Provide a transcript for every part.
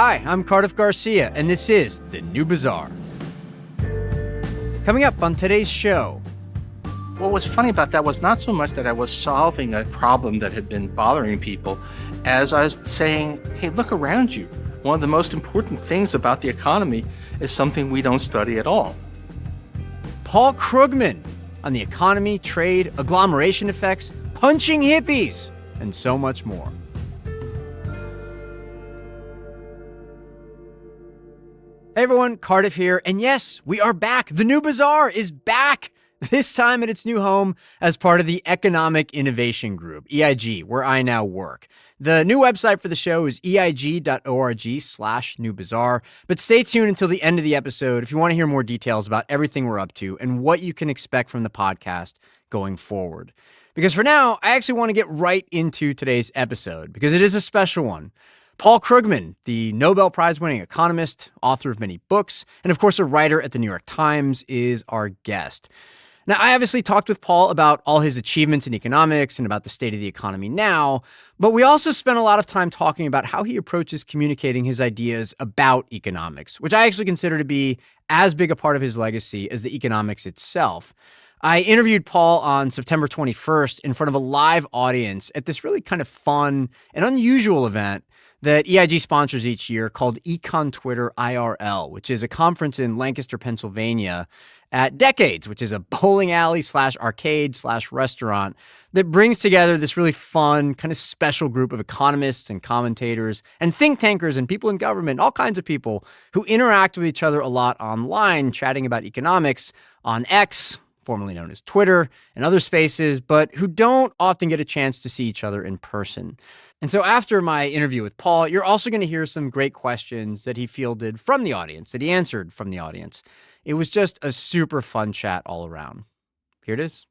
Hi, I'm Cardiff Garcia, and this is The New Bazaar. Coming up on today's show. What was funny about that was not so much that I was solving a problem that had been bothering people, as I was saying, hey, look around you. One of the most important things about the economy is something we don't study at all. Paul Krugman on the economy, trade, agglomeration effects, punching hippies, and so much more. Hey everyone, Cardiff here, and yes, we are back. The New Bazaar is back, this time at its new home as part of the Economic Innovation Group, EIG, where I now work. The new website for the show is eig.org/newbazaar, but stay tuned until the end of the episode if you want to hear more details about everything we're up to and what you can expect from the podcast going forward. Because for now, I actually want to get right into today's episode, because it is a special one. Paul Krugman, the Nobel Prize-winning economist, author of many books, and of course a writer at the New York Times, is our guest. Now, I obviously talked with Paul about all his achievements in economics and about the state of the economy now, but we also spent a lot of time talking about how he approaches communicating his ideas about economics, which I actually consider to be as big a part of his legacy as the economics itself. I interviewed Paul on September 21st in front of a live audience at this really kind of fun and unusual event that EIG sponsors each year called Econ Twitter IRL, which is a conference in Lancaster, Pennsylvania at Decades, which is a bowling alley / arcade / restaurant that brings together this really fun, kind of special group of economists and commentators and think tankers and people in government, all kinds of people who interact with each other a lot online, chatting about economics on X, formerly known as Twitter, and other spaces, but who don't often get a chance to see each other in person. And so after my interview with Paul, you're also going to hear some great questions that he fielded from the audience, that he answered from the audience. It was just a super fun chat all around. Here it is.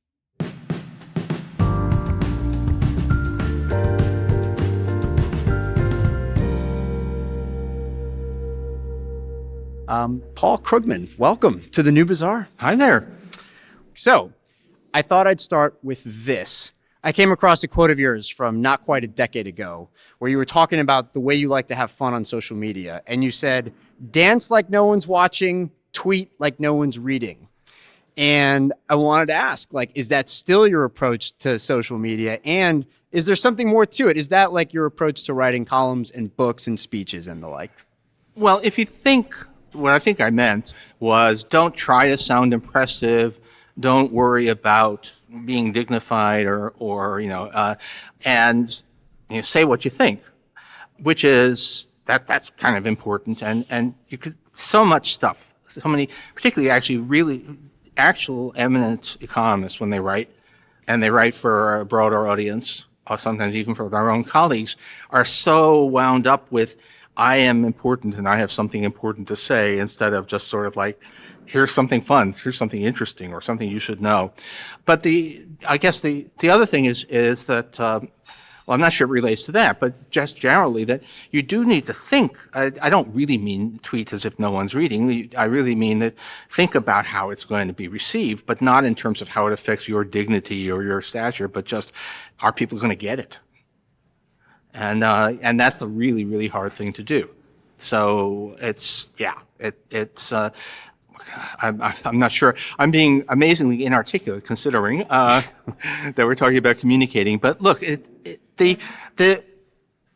Paul Krugman, welcome to the New Bazaar. Hi there. So I thought I'd start with this. I came across a quote of yours from not quite a decade ago where you were talking about the way you like to have fun on social media. And you said, dance like no one's watching, tweet like no one's reading. And I wanted to ask, is that still your approach to social media? And is there something more to it? Is that like your approach to writing columns and books and speeches and the like? Well, if you think, what I think I meant was don't try to sound impressive. Don't worry about being dignified and say what you think, which is that's kind of important. And you could, so much stuff, so many, particularly actually really actual eminent economists when they write, and they write for a broader audience, or sometimes even for their own colleagues, are so wound up with, I am important and I have something important to say, instead of just sort of like, here's something fun, here's something interesting, or something you should know. But I guess the other thing is that, well, I'm not sure it relates to that, but just generally that you do need to think. I don't really mean tweet as if no one's reading. I really mean that think about how it's going to be received, but not in terms of how it affects your dignity or your stature, but just, are people going to get it? And that's a really, really hard thing to do. So I'm not sure. I'm being amazingly inarticulate considering that we're talking about communicating. But look,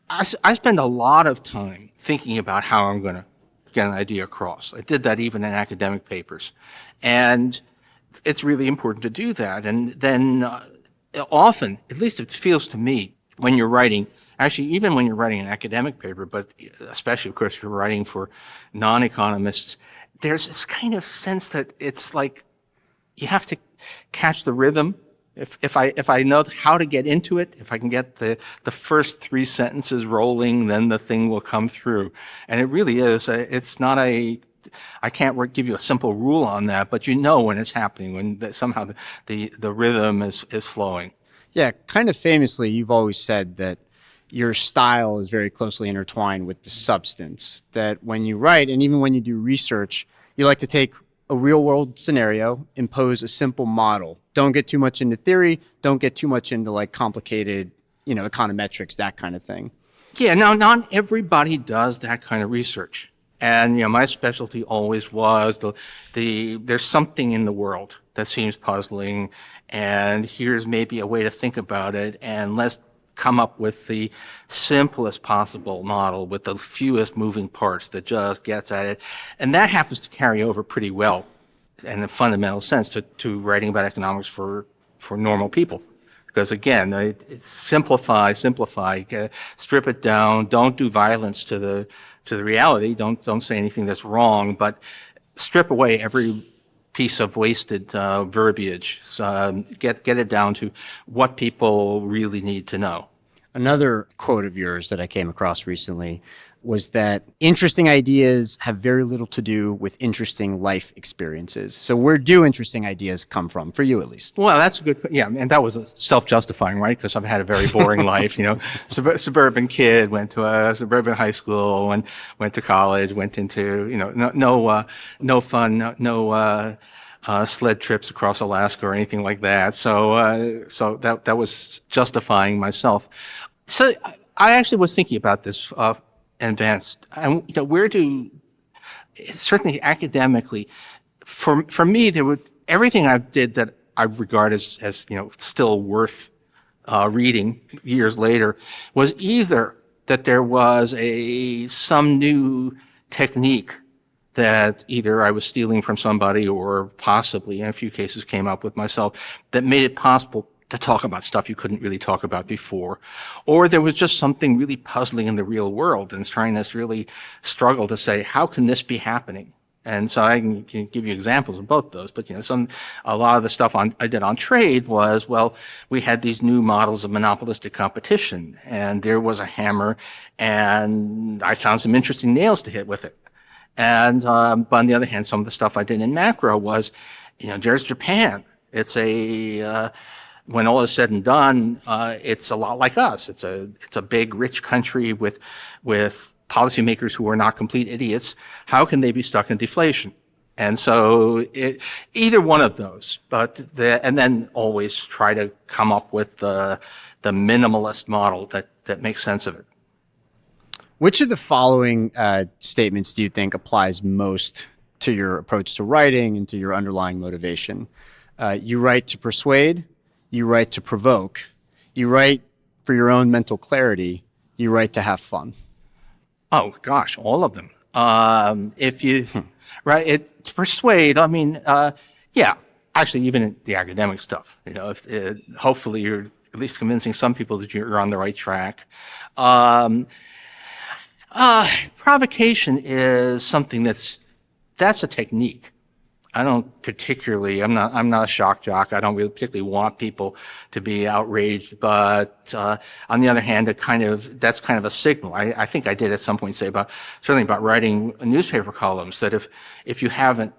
I spend a lot of time thinking about how I'm going to get an idea across. I did that even in academic papers. And it's really important to do that. And then often, at least it feels to me, when you're writing, actually even when you're writing an academic paper, but especially, of course, if you're writing for non-economists, there's this kind of sense that it's like you have to catch the rhythm. If I know how to get into it, if I can get the first 3 sentences rolling, then the thing will come through. And it really is. It's not I can't give you a simple rule on that, but you know when it's happening, when somehow the rhythm is flowing. Yeah, kind of famously, you've always said that your style is very closely intertwined with the substance, that when you write and even when you do research, you like to take a real world scenario, impose a simple model. Don't get too much into theory. Don't get too much into complicated, econometrics, that kind of thing. Yeah, now not everybody does that kind of research. And my specialty always was there's something in the world that seems puzzling, and here's maybe a way to think about it, and let's come up with the simplest possible model with the fewest moving parts that just gets at it. And that happens to carry over pretty well in a fundamental sense to writing about economics for normal people. Because again, it's simplify, strip it down. Don't do violence to the reality. Don't say anything that's wrong, but strip away every piece of wasted verbiage. So, get it down to what people really need to know. Another quote of yours that I came across recently was that interesting ideas have very little to do with interesting life experiences. So where do interesting ideas come from, for you at least? Well, that's a good, yeah, and that was self-justifying, right? Because I've had a very boring life, suburban kid, went to a suburban high school, and went to college, went into, no fun, no sled trips across Alaska or anything like that. So that was justifying myself. So I actually was thinking about this advanced, and certainly academically, for me, everything I did that I regard as still worth reading years later was either that there was some new technique that either I was stealing from somebody or possibly in a few cases came up with myself that made it possible to talk about stuff you couldn't really talk about before. Or there was just something really puzzling in the real world and trying to really struggle to say, how can this be happening? And so I can give you examples of both those, but a lot of the stuff I did on trade was, well, we had these new models of monopolistic competition, and there was a hammer, and I found some interesting nails to hit with it. And but on the other hand, some of the stuff I did in macro was, there's Japan. It's when all is said and done, it's a lot like us. It's a big, rich country with policymakers who are not complete idiots. How can they be stuck in deflation? And so either one of those, and then always try to come up with the minimalist model that makes sense of it. Which of the following statements do you think applies most to your approach to writing and to your underlying motivation? You write to persuade, you write to provoke, you write for your own mental clarity, you write to have fun. Oh gosh, all of them. If you to persuade, I mean, yeah, actually, even the academic stuff. Hopefully you're at least convincing some people that you're on the right track. Provocation is something that's a technique. I'm not a shock jock. I don't really particularly want people to be outraged, but on the other hand, that's kind of a signal. I think I did at some point say certainly about writing newspaper columns, that if you haven't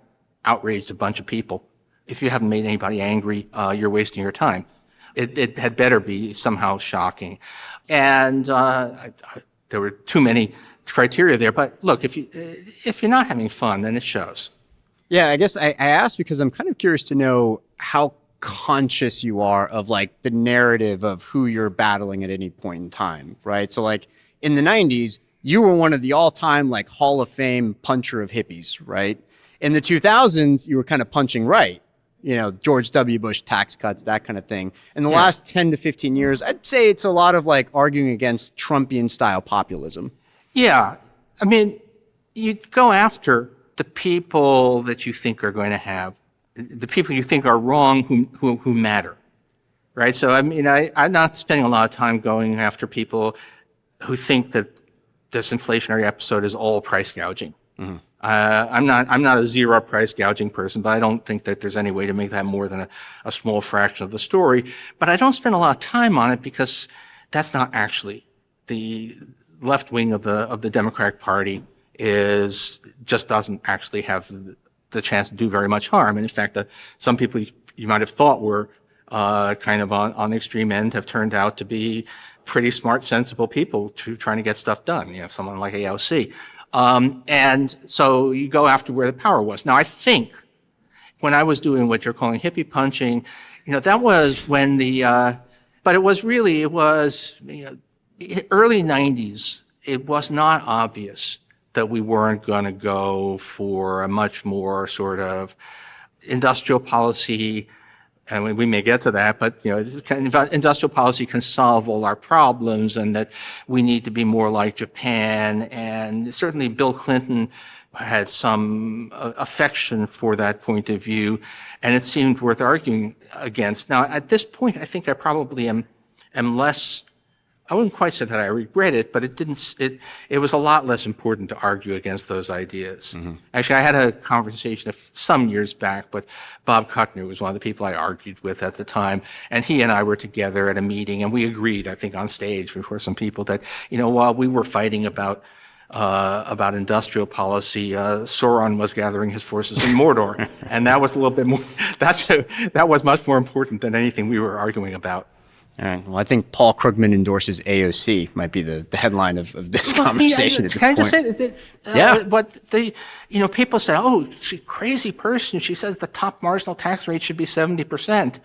outraged a bunch of people, if you haven't made anybody angry, you're wasting your time. It had better be somehow shocking. And there were too many criteria there, but look, if you're not having fun, then it shows. Yeah, I guess I asked because I'm kind of curious to know how conscious you are of the narrative of who you're battling at any point in time, right? So in the 90s, you were one of the all-time Hall of Fame puncher of hippies, right? In the 2000s, you were kind of punching right, George W. Bush tax cuts, that kind of thing. In the last 10 to 15 years, I'd say it's a lot of arguing against Trumpian style populism. Yeah, I mean, you go after the people that you think are going to have, the people you think are wrong who matter, right? So, I mean, I'm not spending a lot of time going after people who think that this inflationary episode is all price gouging. Mm-hmm. I'm not a zero price gouging person, but I don't think that there's any way to make that more than a small fraction of the story. But I don't spend a lot of time on it because that's not actually the left wing of the Democratic Party just doesn't actually have the chance to do very much harm. And in fact, some people you might have thought were kind of on the extreme end have turned out to be pretty smart, sensible people trying to get stuff done. Someone like AOC. And so you go after where the power was. Now, I think when I was doing what you're calling hippie punching, that was when but it was early 90s, it was not obvious that we weren't going to go for a much more sort of industrial policy. And we may get to that, but industrial policy can solve all our problems, and that we need to be more like Japan. And certainly, Bill Clinton had some affection for that point of view, and it seemed worth arguing against. Now, at this point, I think I probably am less. I wouldn't quite say that I regret it, but it was a lot less important to argue against those ideas. Mm-hmm. Actually, I had a conversation some years back, but Bob Kuttner was one of the people I argued with at the time, and he and I were together at a meeting, and we agreed, I think on stage before some people, that, while we were fighting about industrial policy, Sauron was gathering his forces in Mordor, and that was a little bit more, that was much more important than anything we were arguing about. All right. Well, I think Paul Krugman endorses AOC might be the headline of this conversation at this point. Can I just say that? But people say, "Oh, she's a crazy person. She says the top marginal tax rate should be 70%."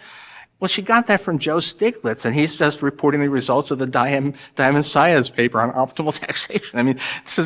Well, she got that from Joe Stiglitz, and he's just reporting the results of the Diamond Saez paper on optimal taxation. I mean, this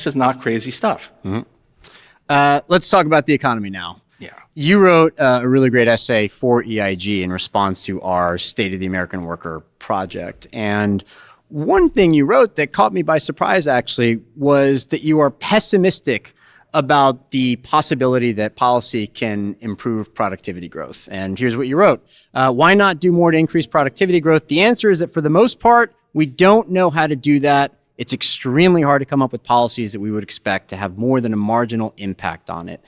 is not crazy stuff. Mm-hmm. Let's talk about the economy now. Yeah. You wrote a really great essay for EIG in response to our State of the American Worker project. And one thing you wrote that caught me by surprise, actually, was that you are pessimistic about the possibility that policy can improve productivity growth. And here's what you wrote. Why not do more to increase productivity growth? The answer is that for the most part, we don't know how to do that. It's extremely hard to come up with policies that we would expect to have more than a marginal impact on it.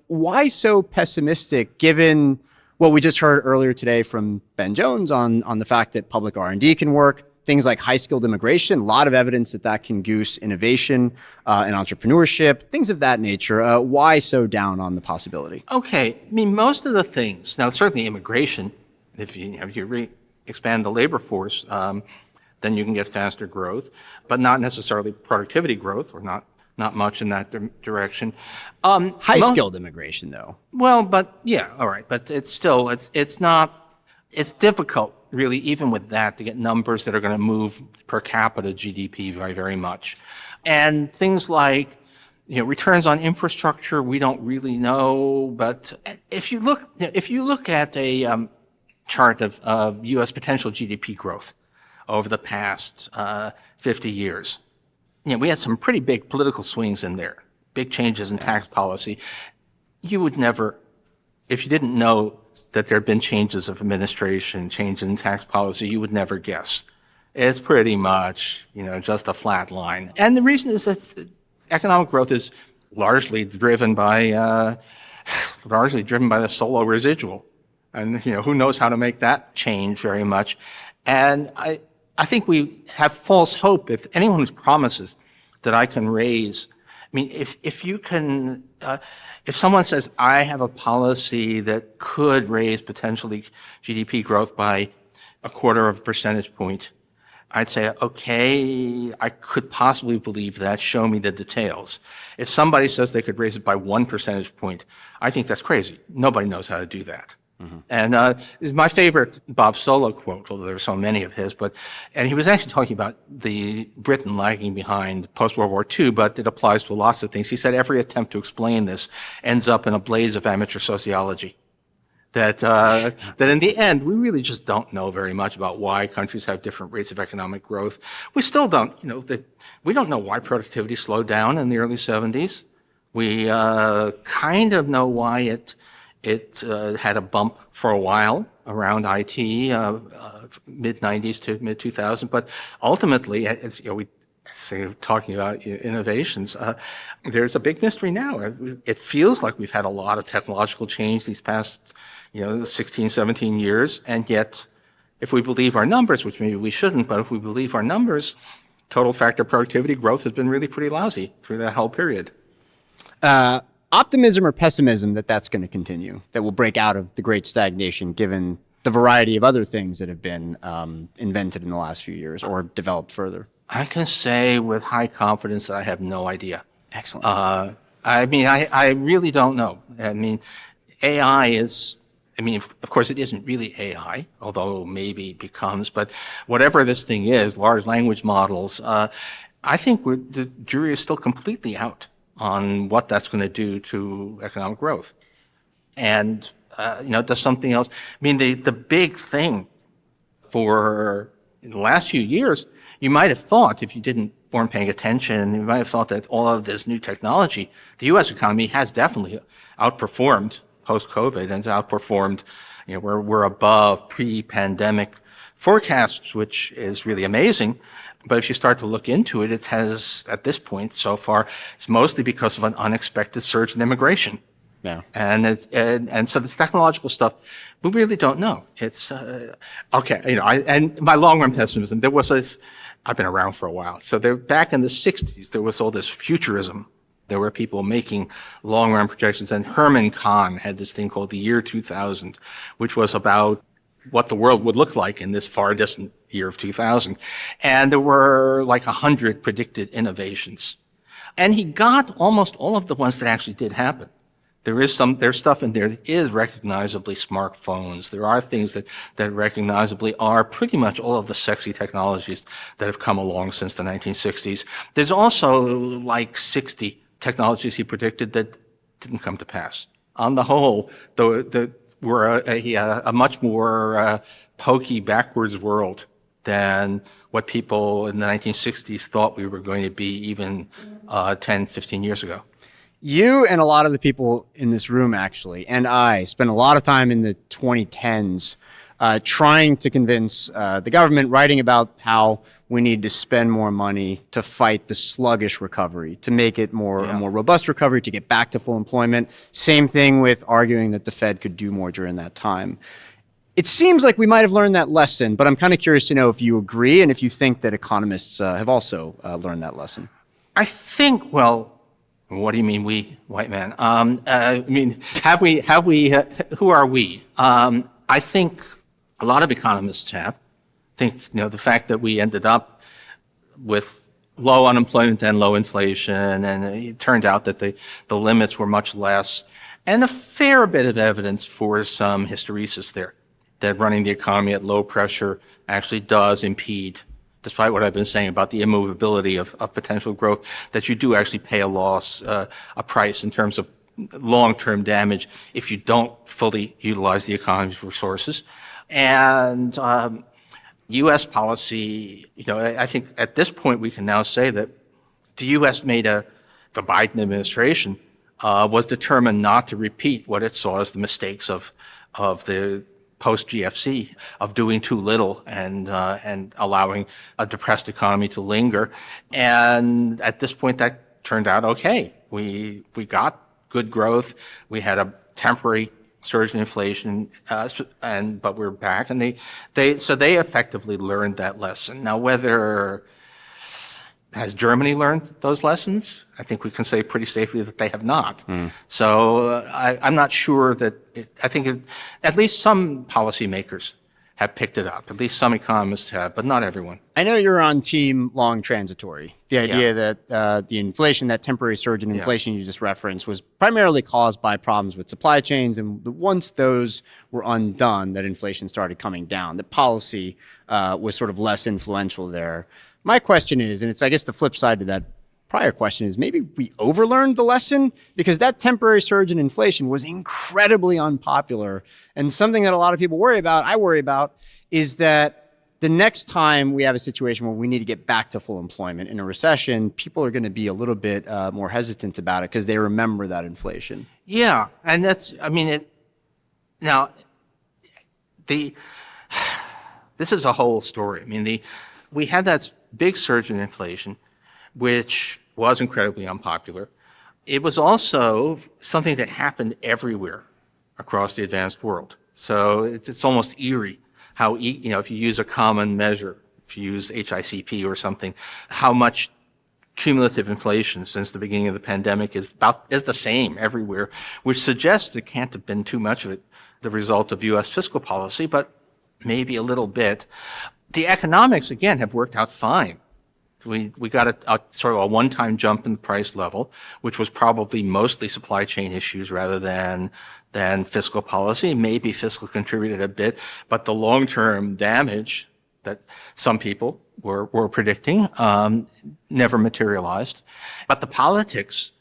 Why so pessimistic, given what we just heard earlier today from Ben Jones on the fact that public R&D can work, things like high-skilled immigration, a lot of evidence that can goose innovation and entrepreneurship, things of that nature. Why so down on the possibility? Okay. I mean, most of the things, now certainly immigration, if you expand the labor force, then you can get faster growth, but not necessarily productivity growth, or not much in that direction. High-skilled immigration, though. Well, but yeah, all right. But it's still, it's difficult, really, even with that, to get numbers that are going to move per capita GDP very, very much. And things like, returns on infrastructure, we don't really know. But if you look at a chart of U.S. potential GDP growth over the past 50 years, we had some pretty big political swings in there, big changes in tax policy. You would never, if you didn't know that there had been changes of administration, changes in tax policy, you would never guess. It's pretty much, just a flat line. And the reason is that economic growth is largely driven by the solo residual. And, who knows how to make that change very much. And I think we have false hope if anyone who promises that I can raise. I mean, if you can, if someone says I have a policy that could raise potentially GDP growth by 0.25 percentage point, I'd say, okay, I could possibly believe that. Show me the details. If somebody says they could raise it by 1 percentage point, I think that's crazy. Nobody knows how to do that. Mm-hmm. And this is my favorite Bob Solow quote, although there are so many of his. And he was actually talking about the Britain lagging behind post-World War II, but it applies to lots of things. He said every attempt to explain this ends up in a blaze of amateur sociology. That in the end, we really just don't know very much about why countries have different rates of economic growth. We still don't, we don't know why productivity slowed down in the early 70s. We kind of know why it had a bump for a while around IT, mid-90s to mid-2000s. But ultimately, as we say, talking about innovations, there's a big mystery now. It feels like we've had a lot of technological change these past 16, 17 years. And yet, if we believe our numbers, which maybe we shouldn't, but if we believe our numbers, total factor productivity growth has been really pretty lousy through that whole period. Optimism or pessimism that's going to continue, that will break out of the great stagnation, given the variety of other things that have been invented in the last few years or developed further? I can say with high confidence that I have no idea. Excellent. I really don't know. I mean, AI is I mean, of course, it isn't really AI, although maybe it becomes, but whatever this thing is, large language models, I think the jury is still completely out on what that's going to do to economic growth. And, does something else. I mean, the big thing for in the last few years, you might have thought, if you weren't paying attention, you might have thought that all of this new technology, the U.S. economy has definitely outperformed post-COVID and has outperformed, we're above pre-pandemic forecasts, which is really amazing. But if you start to look into it, it has, at this point so far, it's mostly because of an unexpected surge in immigration. Yeah. And so the technological stuff, we really don't know. It's, okay, and my long-run pessimism, there was this, I've been around for a while. So back in the 60s, there was all this futurism. There were people making long-run projections, and Herman Kahn had this thing called the year 2000, which was about what the world would look like in this far distant year of 2000. And there were like 100 predicted innovations. And he got almost all of the ones that actually did happen. There's stuff in there that is recognizably smartphones. There are things that recognizably are pretty much all of the sexy technologies that have come along since the 1960s. There's also like 60 technologies he predicted that didn't come to pass. On the whole, we're a much more pokey, backwards world than what people in the 1960s thought we were going to be even 10, 15 years ago. You and a lot of the people in this room, actually, and I spent a lot of time in the 2010s trying to convince the government, writing about how we need to spend more money to fight the sluggish recovery, to make it a more robust recovery, to get back to full employment. Same thing with arguing that the Fed could do more during that time. It seems like we might have learned that lesson, but I'm kind of curious to know if you agree and if you think that economists have also learned that lesson. I think, well, what do you mean we, white man? I mean, have we, who are we? I think a lot of economists have. I think, the fact that we ended up with low unemployment and low inflation, and it turned out that the limits were much less, and a fair bit of evidence for some hysteresis there, that running the economy at low pressure actually does impede, despite what I've been saying about the immovability of potential growth, that you do actually pay a price in terms of long-term damage if you don't fully utilize the economy's resources. And U.S. policy, I think at this point we can now say that the U.S. the Biden administration was determined not to repeat what it saw as the mistakes of the post-GFC, of doing too little and allowing a depressed economy to linger. And at this point, that turned out okay. We got good growth. We had a temporary surge in inflation, but we're back. And they effectively learned that lesson. Now, has Germany learned those lessons? I think we can say pretty safely that they have not. So I'm not sure that I think at least some policymakers have picked it up. At least some economists have, but not everyone. I know you're on team long transitory. The idea that the inflation, that temporary surge in inflation you just referenced, was primarily caused by problems with supply chains. And once those were undone, that inflation started coming down. The policy was sort of less influential there. My question is, and it's, I guess, the flip side to that prior question is, maybe we overlearned the lesson, because that temporary surge in inflation was incredibly unpopular. And something that a lot of people I worry about, is that the next time we have a situation where we need to get back to full employment in a recession, people are going to be a little bit more hesitant about it because they remember that inflation. Yeah, and this is a whole story. I mean, we had that big surge in inflation, which was incredibly unpopular. It was also something that happened everywhere across the advanced world. So it's almost eerie how, if you use a common measure, if you use HICP or something, how much cumulative inflation since the beginning of the pandemic is the same everywhere, which suggests it can't have been too much of it the result of U.S. fiscal policy, but maybe a little bit. The economics, again, have worked out fine We got a sort of a one-time jump in the price level, which was probably mostly supply chain issues rather than fiscal policy. Maybe fiscal contributed a bit, but the long-term damage that some people were predicting never materialized. But the politics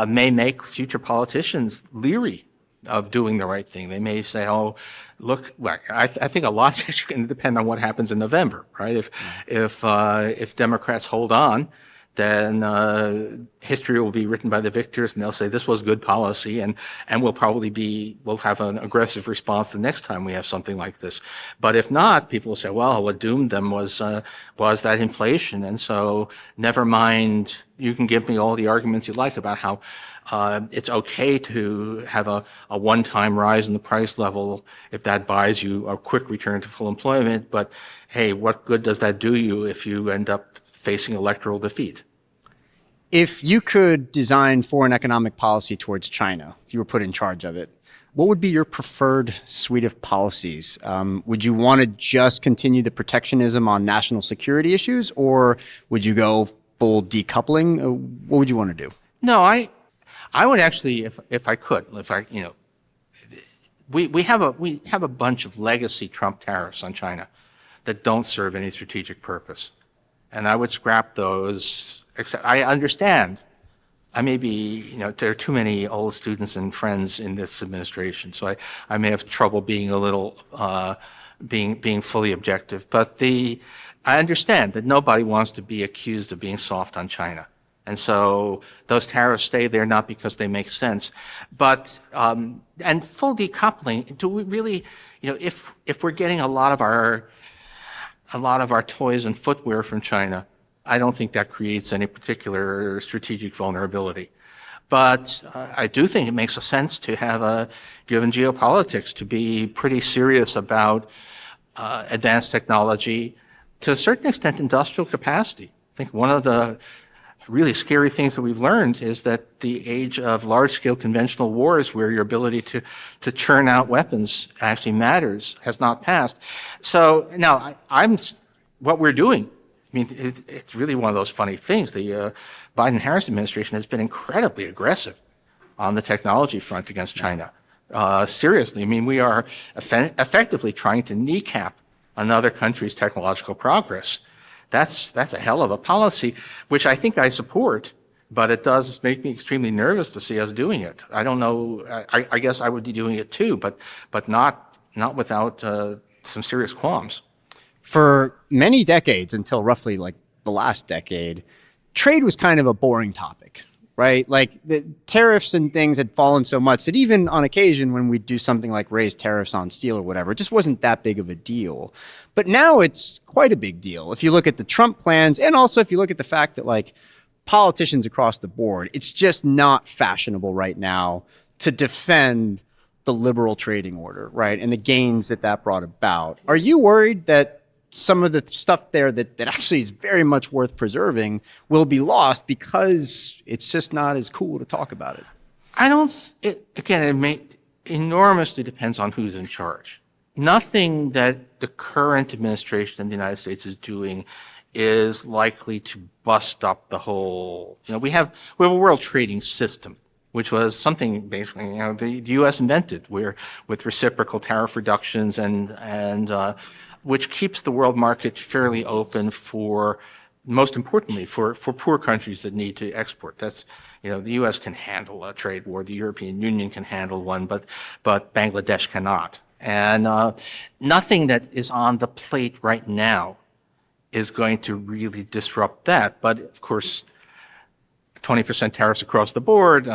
may make future politicians leery of doing the right thing. They may say, "Oh, look." Well, I think a lot's actually going to depend on what happens in November, right? If Democrats hold on, then history will be written by the victors, and they'll say this was good policy, and we'll have an aggressive response the next time we have something like this. But if not, people will say, "Well, what doomed them was that inflation," and so never mind. You can give me all the arguments you like about how it's okay to have a one-time rise in the price level if that buys you a quick return to full employment. But hey, what good does that do you if you end up facing electoral defeat? If you could design foreign economic policy towards China, if you were put in charge of it, what would be your preferred suite of policies? Would you want to just continue the protectionism on national security issues, or would you go full decoupling? What would you want to do? No, I would actually, if I could, we have a bunch of legacy Trump tariffs on China that don't serve any strategic purpose, and I would scrap those. Except I understand, there are too many old students and friends in this administration, so I may have trouble being a little being fully objective. But I understand that nobody wants to be accused of being soft on China. And so those tariffs stay there not because they make sense, but and full decoupling. Do we really, if we're getting a lot of our toys and footwear from China, I don't think that creates any particular strategic vulnerability. But I do think it makes sense to have given geopolitics, to be pretty serious about advanced technology, to a certain extent, industrial capacity. I think one of the really scary things that we've learned is that the age of large-scale conventional wars, where your ability to churn out weapons actually matters, has not passed. So now what we're doing, it's really one of those funny things. The Biden-Harris administration has been incredibly aggressive on the technology front against China. Seriously, we are effectively trying to kneecap another country's technological progress. That's a hell of a policy, which I think I support, but it does make me extremely nervous to see us doing it. I don't know. I guess I would be doing it too, but not without some serious qualms. For many decades, until roughly like the last decade, trade was kind of a boring topic, right? Like the tariffs and things had fallen so much that even on occasion when we do something like raise tariffs on steel or whatever, it just wasn't that big of a deal. But now it's quite a big deal. If you look at the Trump plans, and also if you look at the fact that like politicians across the board, it's just not fashionable right now to defend the liberal trading order, right? And the gains that brought about. Are you worried that some of the stuff there that actually is very much worth preserving will be lost because it's just not as cool to talk about it? It enormously depends on who's in charge. Nothing that the current administration in the United States is doing is likely to bust up the whole, we have a world trading system, which was something basically, the U.S. invented, where with reciprocal tariff reductions and which keeps the world market fairly open for, most importantly, for poor countries that need to export. That's, the U.S. can handle a trade war, the European Union can handle one, but Bangladesh cannot. And nothing that is on the plate right now is going to really disrupt that. But of course, 20% tariffs across the board,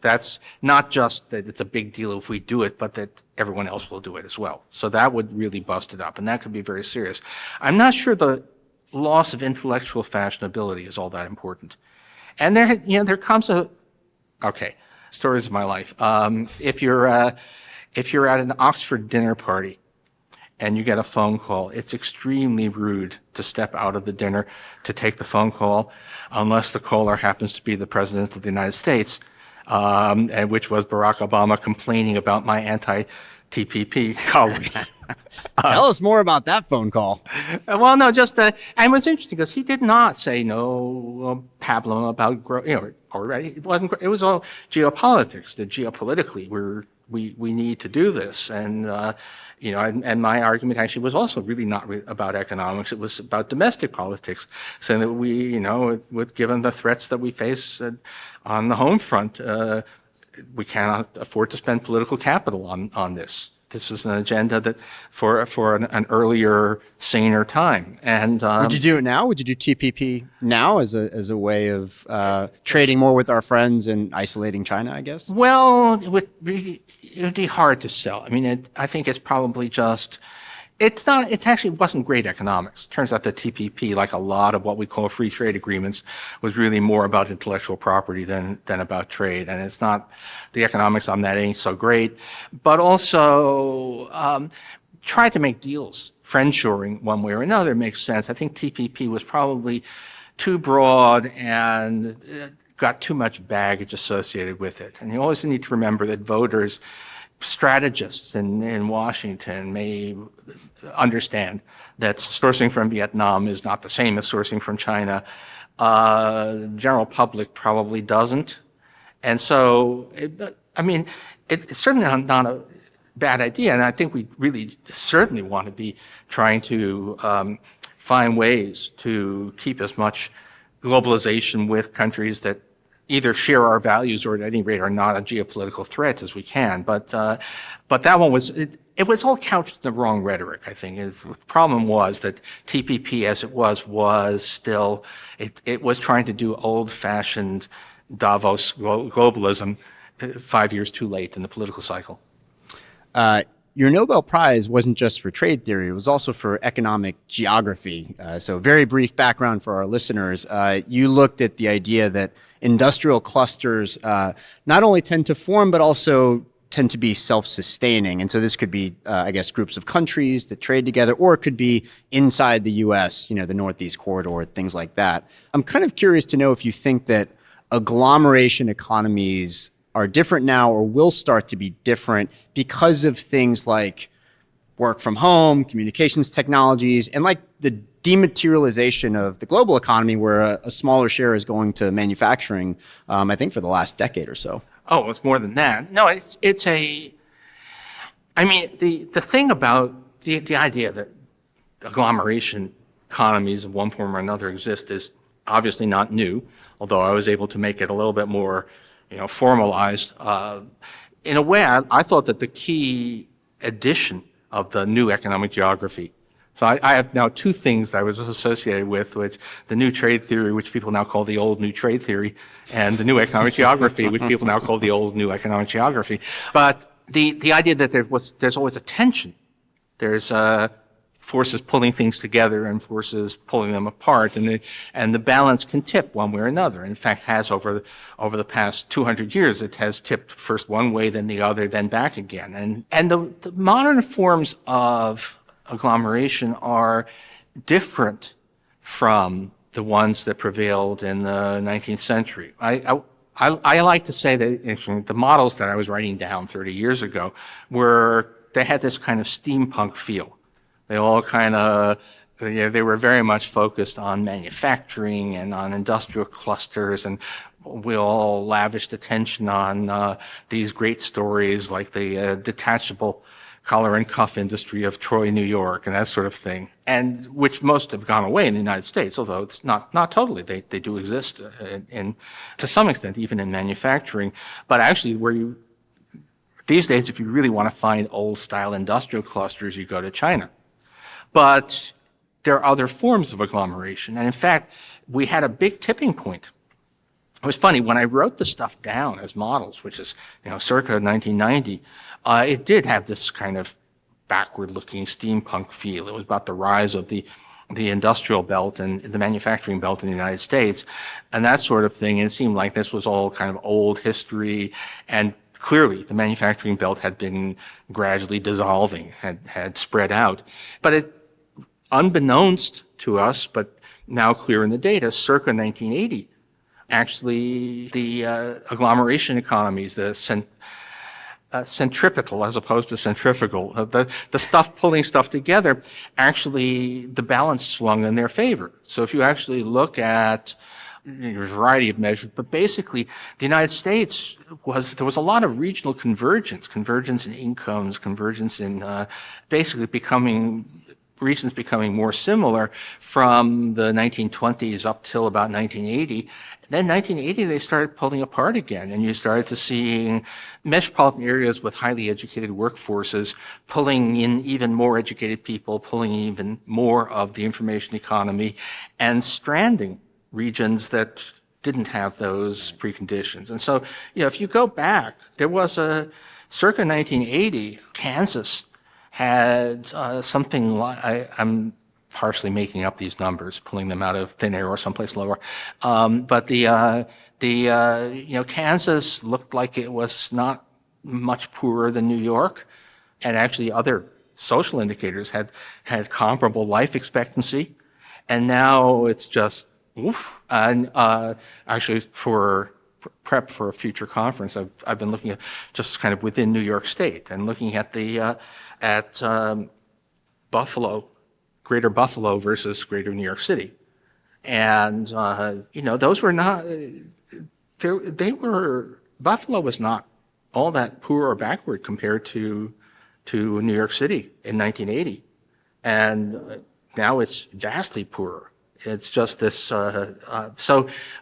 that's not just that it's a big deal if we do it, but that everyone else will do it as well. So that would really bust it up, and that could be very serious. I'm not sure the loss of intellectual fashionability is all that important. And there comes stories of my life. If you're at an Oxford dinner party and you get a phone call, it's extremely rude to step out of the dinner to take the phone call, unless the caller happens to be the President of the United States, and which was Barack Obama complaining about my TPP colleague. Tell us more about that phone call. Well, no, just and it was interesting because he did not say no pablum about already it wasn't. It was all geopolitics. That geopolitically we need to do this, and and my argument actually was also really not about economics. It was about domestic politics, saying that given the threats that we face on the home front, we cannot afford to spend political capital on this. This was an agenda that for an earlier, saner time. And would you do it now? Would you do TPP now as a way of trading more with our friends and isolating China, I guess? Well, it would be hard to sell. I mean, I think it's probably just. It's not. It actually wasn't great economics. Turns out the TPP, like a lot of what we call free trade agreements, was really more about intellectual property than about trade. And it's not. The economics on that ain't so great. But also, try to make deals. Friendshoring one way or another makes sense. I think TPP was probably too broad and got too much baggage associated with it. And you always need to remember that voters. Strategists in Washington may understand that sourcing from Vietnam is not the same as sourcing from China. The general public probably doesn't. And so, it's certainly not a bad idea. And I think we really certainly want to be trying to find ways to keep as much globalization with countries that either share our values or at any rate are not a geopolitical threat as we can. But that one was, it was all couched in the wrong rhetoric, I think. The problem was that TPP as it was still, it was trying to do old-fashioned Davos globalism 5 years too late in the political cycle. Your Nobel Prize wasn't just for trade theory, it was also for economic geography. So very brief background for our listeners. You looked at the idea that industrial clusters not only tend to form, but also tend to be self-sustaining. And so this could be, groups of countries that trade together, or it could be inside the U.S., the Northeast Corridor, things like that. I'm kind of curious to know if you think that agglomeration economies are different now or will start to be different because of things like work from home, communications technologies, and like the dematerialization of the global economy where a smaller share is going to manufacturing, I think for the last decade or so. Oh, it's more than that. No, the thing about the idea that agglomeration economies of one form or another exist is obviously not new, although I was able to make it a little bit more formalized. In a way, I thought that the key addition of the new economic geography. So I have now two things that I was associated with, which the new trade theory, which people now call the old new trade theory, and the new economic geography, which people now call the old new economic geography. But the idea that there's always a tension. There's forces pulling things together and forces pulling them apart, and the balance can tip one way or another. In fact, has over the past 200 years, it has tipped first one way, then the other, then back again. And the modern forms of agglomeration are different from the ones that prevailed in the 19th century. I like to say that the models that I was writing down 30 years ago they had this kind of steampunk feel. They all they were very much focused on manufacturing and on industrial clusters, and we all lavished attention on these great stories like the detachable collar and cuff industry of Troy, New York, and that sort of thing, and which most have gone away in the United States, although it's not totally. They do exist to some extent, even in manufacturing. But actually, these days, if you really want to find old-style industrial clusters, you go to China. But there are other forms of agglomeration. And in fact, we had a big tipping point. It was funny, when I wrote the stuff down as models, which is, circa 1990, it did have this kind of backward-looking steampunk feel. It was about the rise of the industrial belt and the manufacturing belt in the United States and that sort of thing. And it seemed like this was all kind of old history, and clearly, the manufacturing belt had been gradually dissolving, had spread out. But unbeknownst to us, but now clear in the data, circa 1980, actually the agglomeration economies, the centripetal as opposed to centrifugal. The stuff pulling stuff together, actually, the balance swung in their favor. So if you actually look at a variety of measures, but basically the United States there was a lot of regional convergence in incomes, convergence in basically regions becoming more similar from the 1920s up till about 1980. Then 1980, they started pulling apart again, and you started to see metropolitan areas with highly educated workforces pulling in even more educated people, pulling even more of the information economy, and stranding regions that didn't have those preconditions. And so, if you go back, there was circa 1980, Kansas had something like, I'm partially making up these numbers, pulling them out of thin air or someplace lower. But Kansas looked like it was not much poorer than New York, and actually other social indicators had comparable life expectancy. And now it's just, oof. And actually, for prep for a future conference, I've been looking at just kind of within New York State and looking at Buffalo, Greater Buffalo versus Greater New York City, and those were not. Buffalo was not all that poor or backward compared to New York City in 1980, and now it's vastly poorer. It's just this. So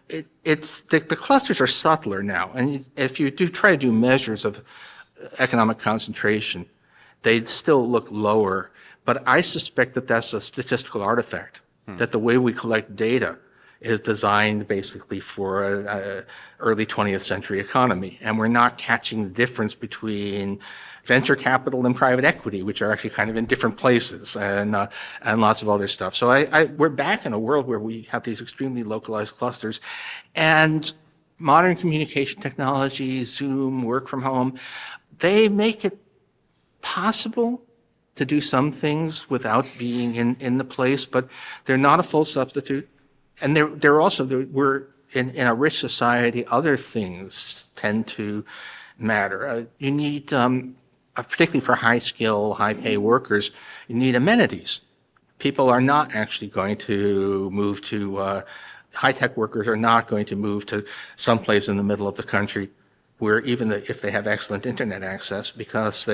the clusters are subtler now, and if you do try to do measures of economic concentration, they still look lower. But I suspect that that's a statistical artifact, that the way we collect data is designed basically for an early 20th century economy. And we're not catching the difference between venture capital and private equity, which are actually kind of in different places, and lots of other stuff. So we're back in a world where we have these extremely localized clusters. And modern communication technologies, Zoom, work from home, they make it possible to do some things without being in the place, but they're not a full substitute. And we're in a rich society, other things tend to matter. You need, particularly for high skill, high pay workers, you need amenities. People are not actually going to move to, high-tech workers are not going to move to someplace in the middle of the country where if they have excellent internet access, because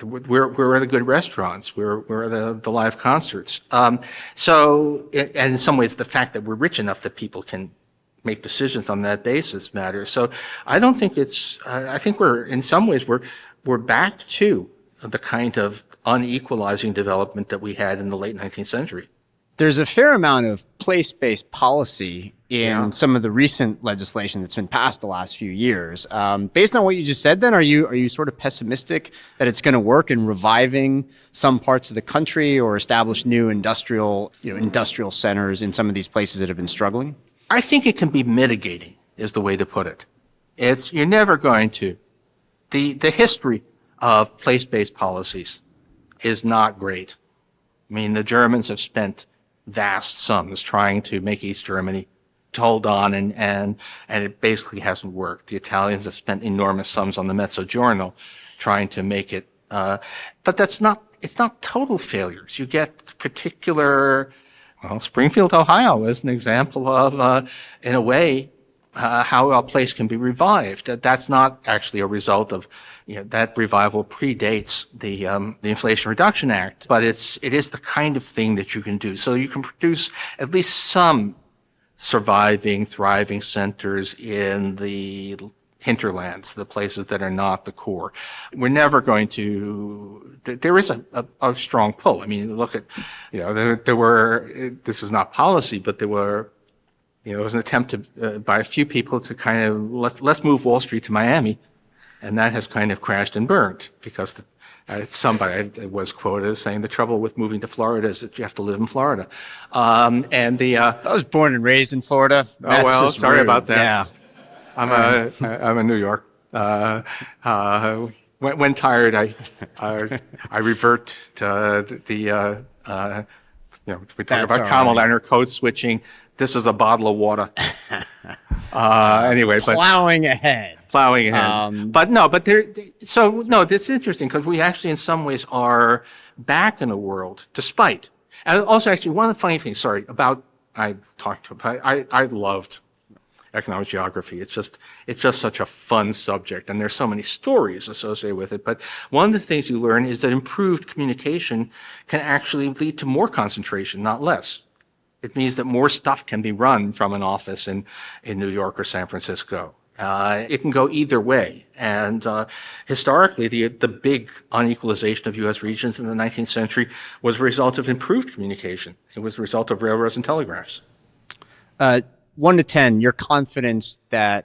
where are the good restaurants? Where are the live concerts? And in some ways, the fact that we're rich enough that people can make decisions on that basis matters. So I don't think I think in some ways, we're back to the kind of unequalizing development that we had in the late 19th century. There's a fair amount of place-based policy in some of the recent legislation that's been passed the last few years. Based on what you just said, then, are you sort of pessimistic that it's going to work in reviving some parts of the country or establish new industrial centers in some of these places that have been struggling? I think it can be mitigating, is the way to put it. You're never going to. The history of place-based policies is not great. I mean, the Germans have spent vast sums trying to make East Germany hold on, and it basically hasn't worked. The Italians have spent enormous sums on the Mezzogiorno trying to make it, but it's not total failures. You get particular, Springfield, Ohio is an example of, in a way, how a place can be revived. That's not actually a result of, that revival predates the Inflation Reduction Act, but it is the kind of thing that you can do. So you can produce at least some surviving, thriving centers in the hinterlands, the places that are not the core. We're never going to, there is a strong pull. I mean, look at, this is not policy, but there was an attempt by a few people to kind of, let's move Wall Street to Miami. And that has kind of crashed and burned because somebody was quoted as saying the trouble with moving to Florida is that you have to live in Florida. I was born and raised in Florida. That's sorry rude. about that. Yeah. I'm in New York. When tired, I revert to we talk about Kamal Leonard code switching. This is a bottle of water. Anyway, plowing ahead. plowing ahead. This is interesting because we actually in some ways are back in a world despite. And also actually one of the funny things, I loved economic geography. It's just such a fun subject, and there's so many stories associated with it. But one of the things you learn is that improved communication can actually lead to more concentration, not less. It means that more stuff can be run from an office in New York or San Francisco. It can go either way. And historically, the big unequalization of U.S. regions in the 19th century was a result of improved communication. It was a result of railroads and telegraphs. 1 to 10, your confidence that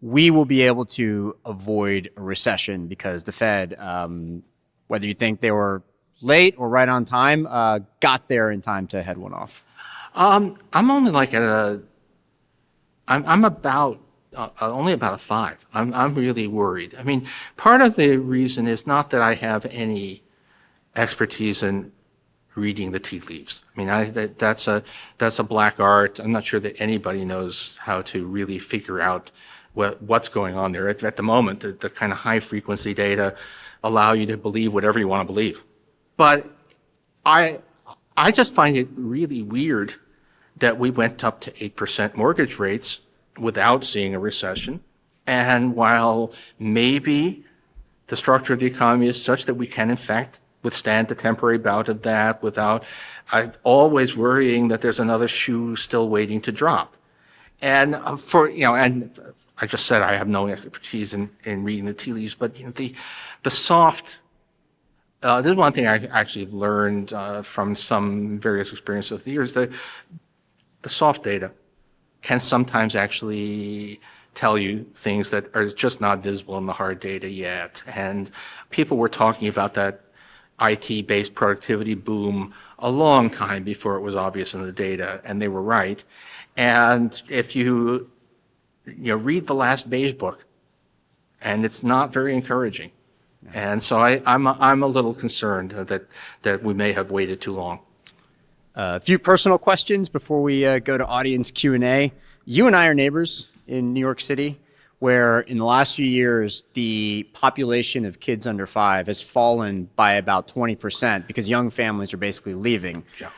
we will be able to avoid a recession because the Fed, whether you think they were late or right on time, got there in time to head one off. I'm only like I'm about only about a 5. I'm really worried. I mean, part of the reason is not that I have any expertise in reading the tea leaves. I mean, that's a black art. I'm not sure that anybody knows how to really figure out what's going on there. At the moment, the kind of high frequency data allow you to believe whatever you want to believe. But I just find it really weird that we went up to 8% mortgage rates without seeing a recession. And while maybe the structure of the economy is such that we can, in fact, withstand a temporary bout of that without always worrying that there's another shoe still waiting to drop. And and I just said I have no expertise in reading the tea leaves, but the soft. This is one thing I actually have learned from some various experiences of the years. The soft data can sometimes actually tell you things that are just not visible in the hard data yet. And people were talking about that IT-based productivity boom a long time before it was obvious in the data, and they were right. And if you read the last beige book, and it's not very encouraging. And so I'm a little concerned that we may have waited too long. A few personal questions before we go to audience Q&A. You and I are neighbors in New York City, where in the last few years, the population of kids under 5 has fallen by about 20% because young families are basically leaving. Yeah.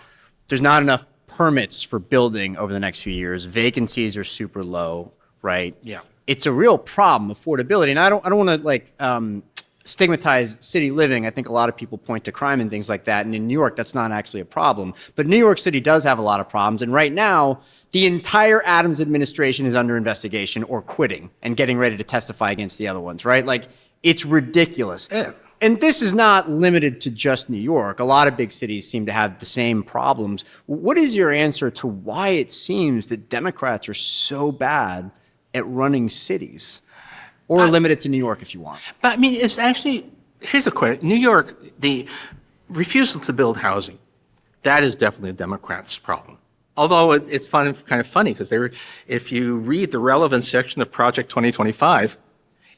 There's not enough permits for building over the next few years. Vacancies are super low, right? Yeah. It's a real problem, affordability. And I don't want to stigmatize city living. I think a lot of people point to crime and things like that. And in New York, that's not actually a problem. But New York City does have a lot of problems. And right now, the entire Adams administration is under investigation or quitting and getting ready to testify against the other ones, right? Like, it's ridiculous. Yeah. And this is not limited to just New York. A lot of big cities seem to have the same problems. What is your answer to why it seems that Democrats are so bad at running cities? Or limited to New York if you want. But I mean, it's actually, here's the question. New York, the refusal to build housing, that is definitely a Democrats' problem. Although it's kind of funny because if you read the relevant section of Project 2025,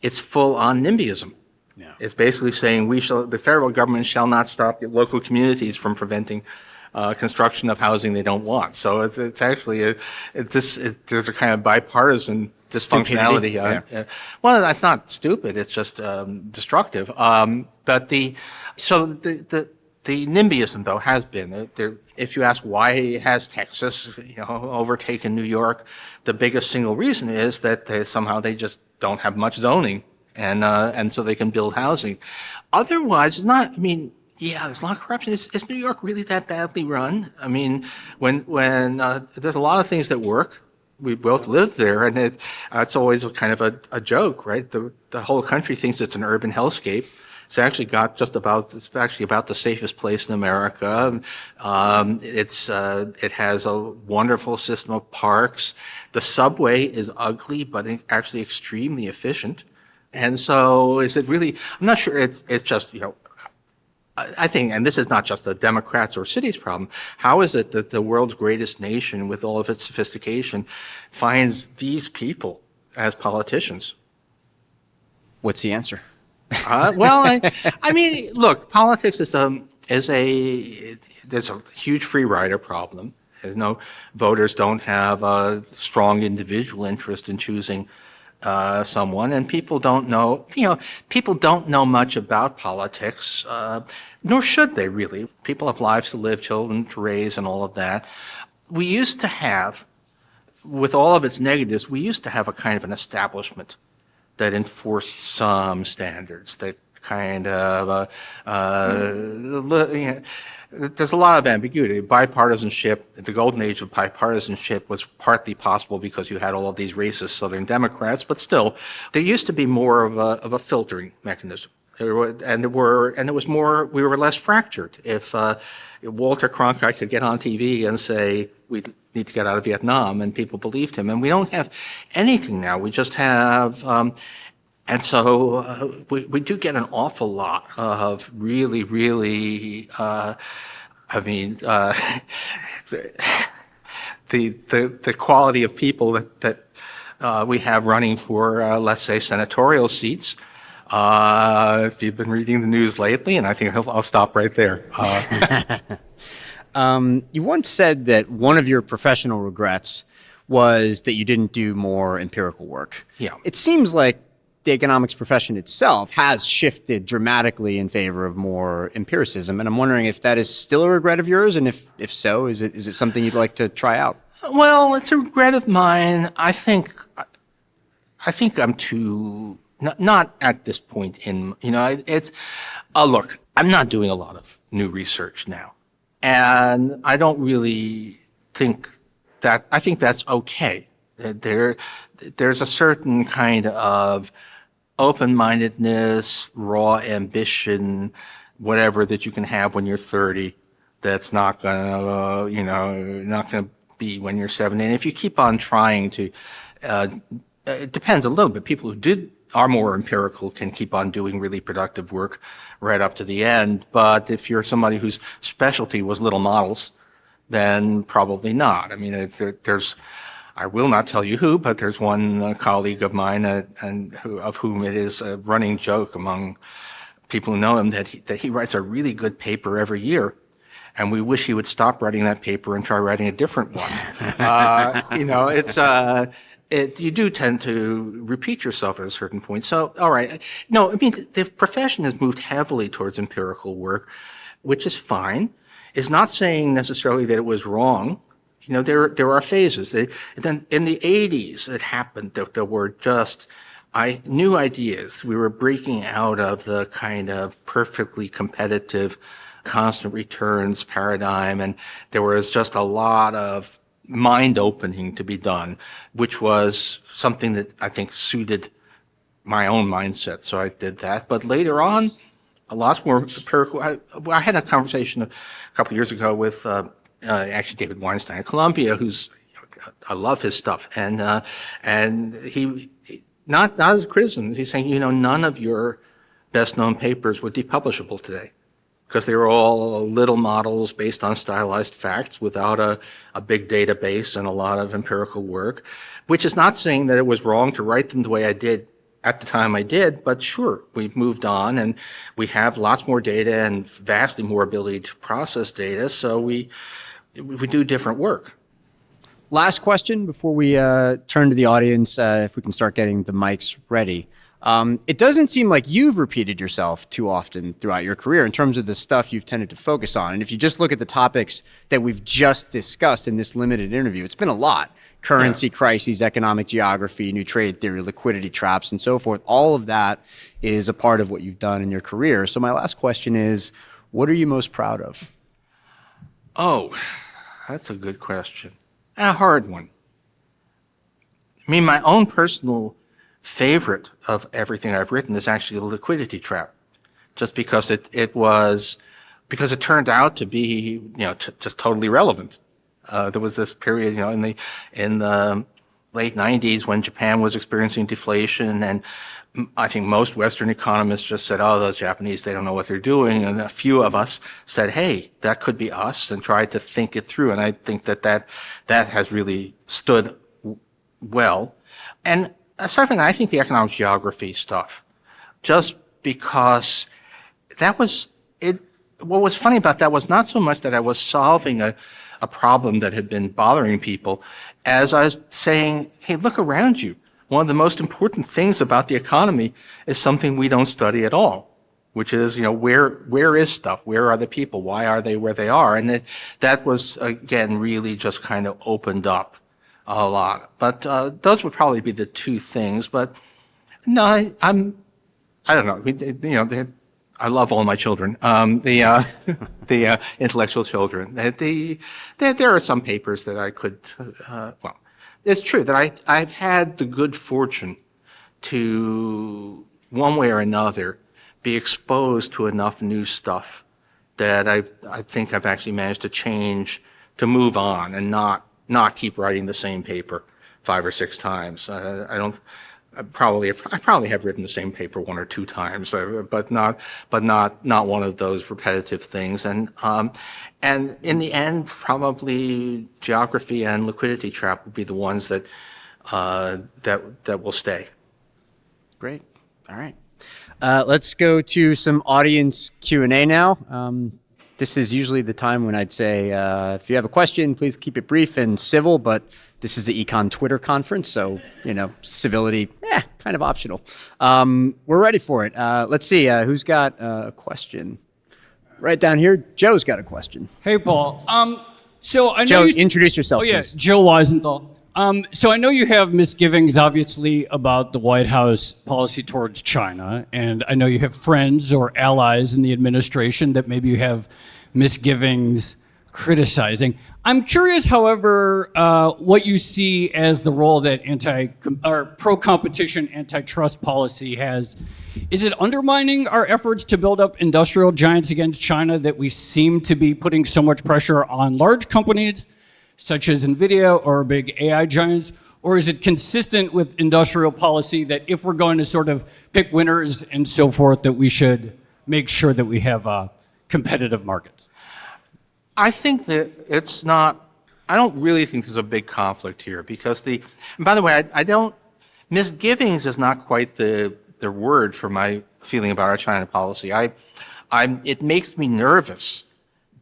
it's full on NIMBYism. Yeah. It's basically saying the federal government shall not stop local communities from preventing construction of housing they don't want. So it's actually there's a kind of bipartisan dysfunctionality. Well, that's not stupid. It's just destructive. But the NIMBYism though has been there. If you ask why has Texas overtaken New York, the biggest single reason is that they just don't have much zoning, and so they can build housing. Otherwise, it's not. I mean. Yeah, there's a lot of corruption. Is New York really that badly run? I mean, when there's a lot of things that work. We both live there, and it's always kind of a joke, right? The whole country thinks it's an urban hellscape. It's actually about the safest place in America. It has a wonderful system of parks. The subway is ugly, but actually extremely efficient. And so, is it really? I'm not sure. It's just I think, and this is not just a Democrats or cities problem, how is it that the world's greatest nation, with all of its sophistication, finds these people as politicians? What's the answer? Well, I mean, look, politics there's a huge free rider problem. Voters don't have a strong individual interest in choosing someone, and people don't know, people don't know much about politics, nor should they really. People have lives to live, children to raise, and all of that. We used to have, with all of its negatives, we used to have a kind of an establishment that enforced some standards, that kind of, there's a lot of ambiguity. Bipartisanship, the golden age of bipartisanship was partly possible because you had all of these racist Southern Democrats, but still, there used to be more of a filtering mechanism. There was more, we were less fractured. If Walter Cronkite could get on TV and say, we need to get out of Vietnam, and people believed him. And we don't have anything now. We just have, and so we do get an awful lot of really, really, the quality of people that we have running for, let's say, senatorial seats. If you've been reading the news lately, and I think I'll stop right there. You once said that one of your professional regrets was that you didn't do more empirical work. Yeah. It seems like the economics profession itself has shifted dramatically in favor of more empiricism, and I'm wondering if that is still a regret of yours, and if so, is it something you'd like to try out? Well, it's a regret of mine. I think I'm too. Not at this point in, it's, look, I'm not doing a lot of new research now. And I don't really think that, I think that's okay. There's a certain kind of open-mindedness, raw ambition, whatever that you can have when you're 30, that's not gonna, not gonna be when you're 70. And if you keep on trying to, it depends a little bit. People who are more empirical can keep on doing really productive work right up to the end. But if you're somebody whose specialty was little models, then probably not. I mean, I will not tell you who, but there's one colleague of mine of whom it is a running joke among people who know him that he writes a really good paper every year. And we wish he would stop writing that paper and try writing a different one. You do tend to repeat yourself at a certain point. So, all right. No, I mean, the profession has moved heavily towards empirical work, which is fine. It's not saying necessarily that it was wrong. There are phases. Then in the 80s, it happened that there were just new ideas. We were breaking out of the kind of perfectly competitive constant returns paradigm, and there was just a lot of mind opening to be done, which was something that I think suited my own mindset. So I did that. But later on, a lot more empirical. I had a conversation a couple of years ago with actually David Weinstein at Columbia, I love his stuff, and he not as a criticism. He's saying, none of your best known papers would be publishable today, because they were all little models based on stylized facts without a big database and a lot of empirical work, which is not saying that it was wrong to write them the way I did at the time I did, but sure, we've moved on and we have lots more data and vastly more ability to process data, so we do different work. Last question before we turn to the audience, if we can start getting the mics ready. It doesn't seem like you've repeated yourself too often throughout your career in terms of the stuff you've tended to focus on. And if you just look at the topics that we've just discussed in this limited interview, it's been a lot. Currency crises, economic geography, new trade theory, liquidity traps, and so forth. All of that is a part of what you've done in your career. So my last question is, what are you most proud of? Oh, that's a good question. A hard one. I mean, my own personal favorite of everything I've written is actually the liquidity trap, just because it turned out to be, just totally relevant. There was this period, in the late 90s when Japan was experiencing deflation, and I think most Western economists just said, oh, those Japanese, they don't know what they're doing. And a few of us said, hey, that could be us, and tried to think it through. And I think that has really stood well. And aside from that, I think the economic geography stuff, just because that was it. What was funny about that was not so much that I was solving a problem that had been bothering people, as I was saying, hey, look around you. one of the most important things about the economy is something we don't study at all, which is, where is stuff? Where are the people? Why are they where they are? And that was, again, really just kind of opened up a lot. But those would probably be the two things. But no, I don't know. I love all my children. The intellectual children. There are some papers that I could. It's true that I've had the good fortune to, one way or another, be exposed to enough new stuff that I think I've actually managed to change, to move on, and not keep writing the same paper 5 or 6 times. I probably have written the same paper 1 or 2 times, but not one of those repetitive things. And in the end, probably geography and liquidity trap will be the ones that will stay. Great. All right. Let's go to some audience Q&A now. This is usually the time when I'd say, if you have a question, please keep it brief and civil, but this is the Econ Twitter conference, so, civility, kind of optional. We're ready for it. Let's see, who's got a question? Right down here, Joe's got a question. Hey, Paul. So I know Joe, introduce yourself, please. Joe Weisenthal. So I know you have misgivings, obviously, about the White House policy towards China, and I know you have friends or allies in the administration that maybe you have misgivings criticizing. I'm curious, however, what you see as the role that pro-competition antitrust policy has. Is it undermining our efforts to build up industrial giants against China that we seem to be putting so much pressure on large companies, such as NVIDIA or big AI giants? Or is it consistent with industrial policy that if we're going to sort of pick winners and so forth, that we should make sure that we have competitive markets? I think that it's not, I don't really think there's a big conflict here because and by the way, misgivings is not quite the word for my feeling about our China policy. It makes me nervous,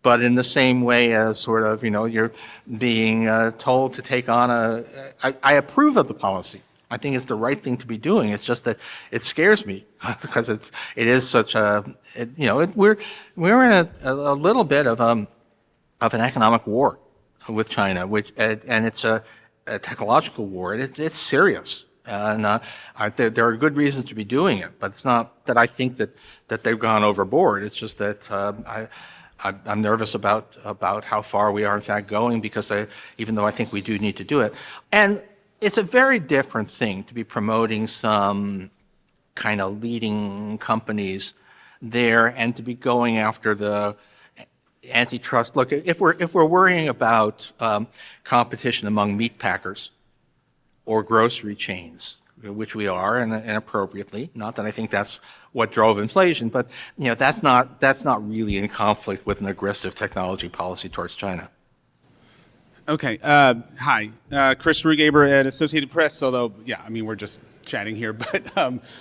but in the same way as sort of, you're being told to take on I approve of the policy. I think it's the right thing to be doing. It's just that it scares me because it is such we're in a little bit of an economic war with China, and it's a technological war, and it's serious. And there are good reasons to be doing it, but it's not that I think that they've gone overboard. It's just that I'm nervous about how far we are in fact going, because even though I think we do need to do it, and it's a very different thing to be promoting some kind of leading companies there and to be going after the antitrust. Look, if we're worrying about competition among meat packers or grocery chains, which we are, and appropriately, not that I think that's what drove inflation, but that's not really in conflict with an aggressive technology policy towards China. Okay. Hi, Chris Rugaber at Associated Press. Although, we're just chatting here, but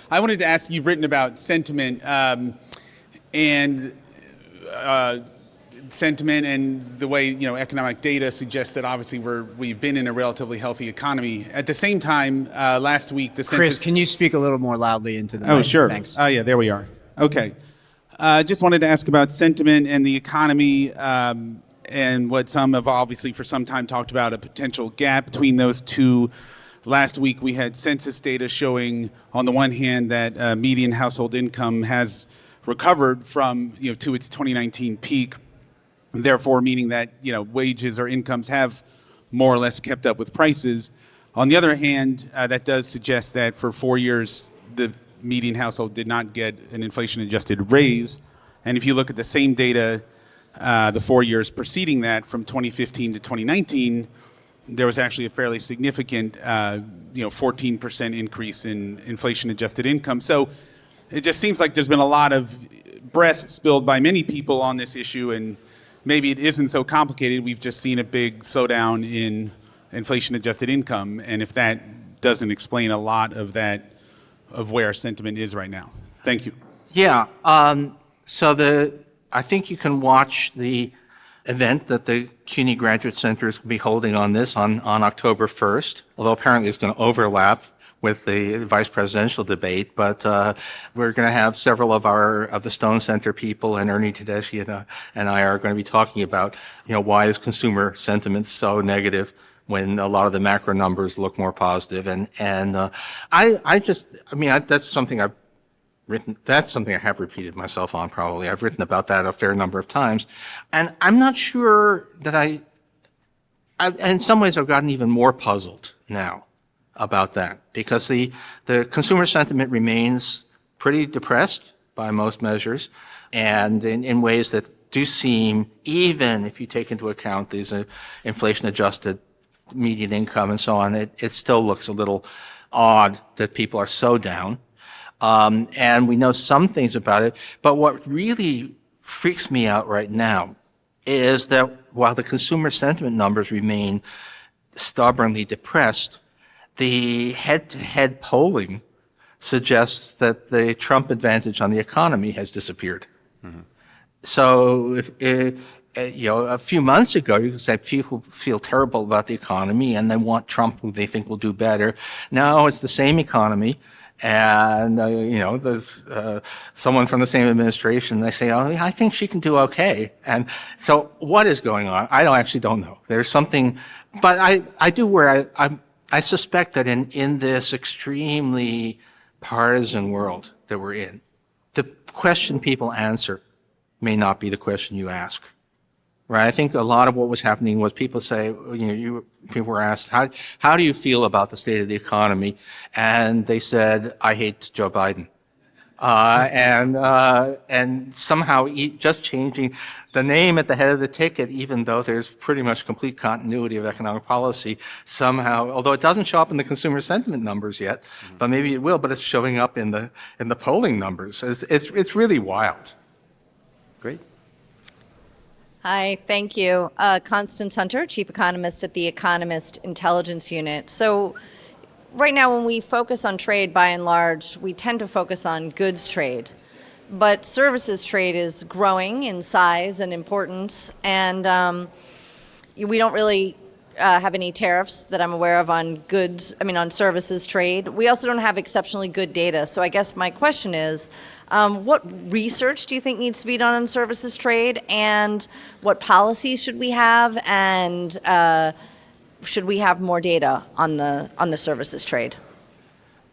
I wanted to ask. You've written about sentiment and the way economic data suggests that obviously we've been in a relatively healthy economy. At the same time, last week the census. Chris, can you speak a little more loudly into the mic? Oh, sure. Thanks. Yeah, there we are. Okay. Just wanted to ask about sentiment and the economy, and what some have obviously for some time talked about, a potential gap between those two. Last week we had census data showing, on the one hand, that median household income has recovered from to its 2019 peak, therefore meaning that wages or incomes have more or less kept up with prices. On the other hand, that does suggest that for 4 years the median household did not get an inflation-adjusted raise. And if you look at the same data, the 4 years preceding that, from 2015 to 2019, there was actually a fairly significant 14% increase in inflation-adjusted income. So it just seems like there's been a lot of breath spilled by many people on this issue, and maybe it isn't so complicated. We've just seen a big slowdown in inflation-adjusted income, and if that doesn't explain a lot of that, of where sentiment is right now. Thank you. Yeah. I think you can watch the event that the CUNY Graduate Center is going to be holding on this on October 1st, although apparently it's going to overlap with the vice presidential debate, but we're going to have several of the Stone Center people, and Ernie Tedeschi and I are going to be talking about, why is consumer sentiment so negative when a lot of the macro numbers look more positive. That's something I've written. That's something I have repeated myself on. Probably I've written about that a fair number of times, and I'm not sure that in some ways I've gotten even more puzzled now about that, because the consumer sentiment remains pretty depressed by most measures, and in ways that do seem, even if you take into account these inflation adjusted median income and so on, it still looks a little odd that people are so down. And we know some things about it, but what really freaks me out right now is that while the consumer sentiment numbers remain stubbornly depressed, the head-to-head polling suggests that the Trump advantage on the economy has disappeared. Mm-hmm. So a few months ago, you could say people feel terrible about the economy and they want Trump, who they think will do better. Now it's the same economy. And, there's someone from the same administration, they say, oh, I think she can do okay. And so what is going on? I actually don't know. There's something, but I do where I suspect that in this extremely partisan world that we're in, the question people answer may not be the question you ask. Right. I think a lot of what was happening was people say, people were asked, how do you feel about the state of the economy? And they said, I hate Joe Biden. And somehow just changing the name at the head of the ticket, even though there's pretty much complete continuity of economic policy, somehow, although it doesn't show up in the consumer sentiment numbers yet, but maybe it will, but it's showing up in the polling numbers. It's really wild. Great. Hi, thank you. Constance Hunter, Chief Economist at the Economist Intelligence Unit. So right now when we focus on trade, by and large, we tend to focus on goods trade. But services trade is growing in size and importance, and we don't really have any tariffs that I'm aware of on on services trade. We also don't have exceptionally good data. So I guess my question is, what research do you think needs to be done on services trade, and what policies should we have, and should we have more data on the services trade?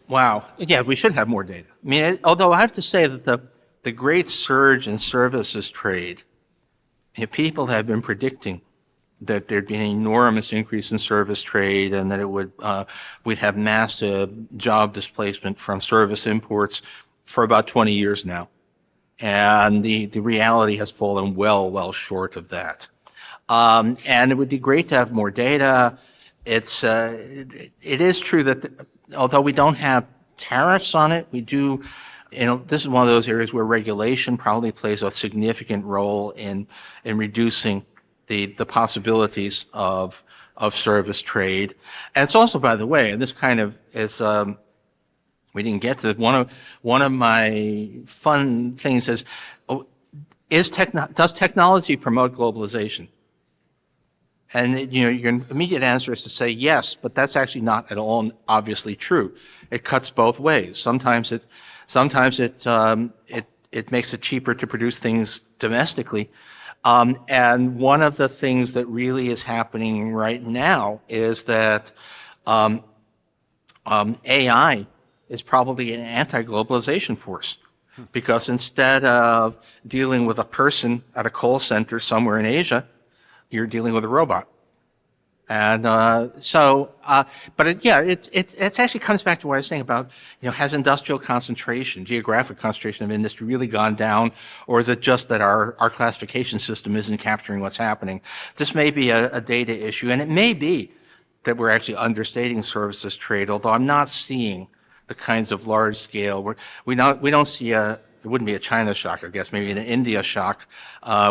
Wow. Yeah, we should have more data. I mean, although I have to say that the great surge in services trade, people have been predicting that there'd be an enormous increase in service trade and that it we'd have massive job displacement from service imports for about 20 years now. And the reality has fallen well short of that. And it would be great to have more data. It is true that although we don't have tariffs on it, we do, this is one of those areas where regulation probably plays a significant role in reducing the possibilities of service trade. And it's also, by the way, and this kind of is, we didn't get to one of my fun things is, does technology promote globalization? And your immediate answer is to say yes, but that's actually not at all obviously true. It cuts both ways. Sometimes it makes it cheaper to produce things domestically. And one of the things that really is happening right now is that AI is probably an anti-globalization force, because instead of dealing with a person at a call center somewhere in Asia, you're dealing with a robot. And but it actually comes back to what I was saying about, has industrial concentration, geographic concentration of industry really gone down, or is it just that our classification system isn't capturing what's happening? This may be a data issue, and it may be that we're actually understating services trade, although I'm not seeing the kinds of large scale, we don't see it wouldn't be a China shock, I guess, maybe an India shock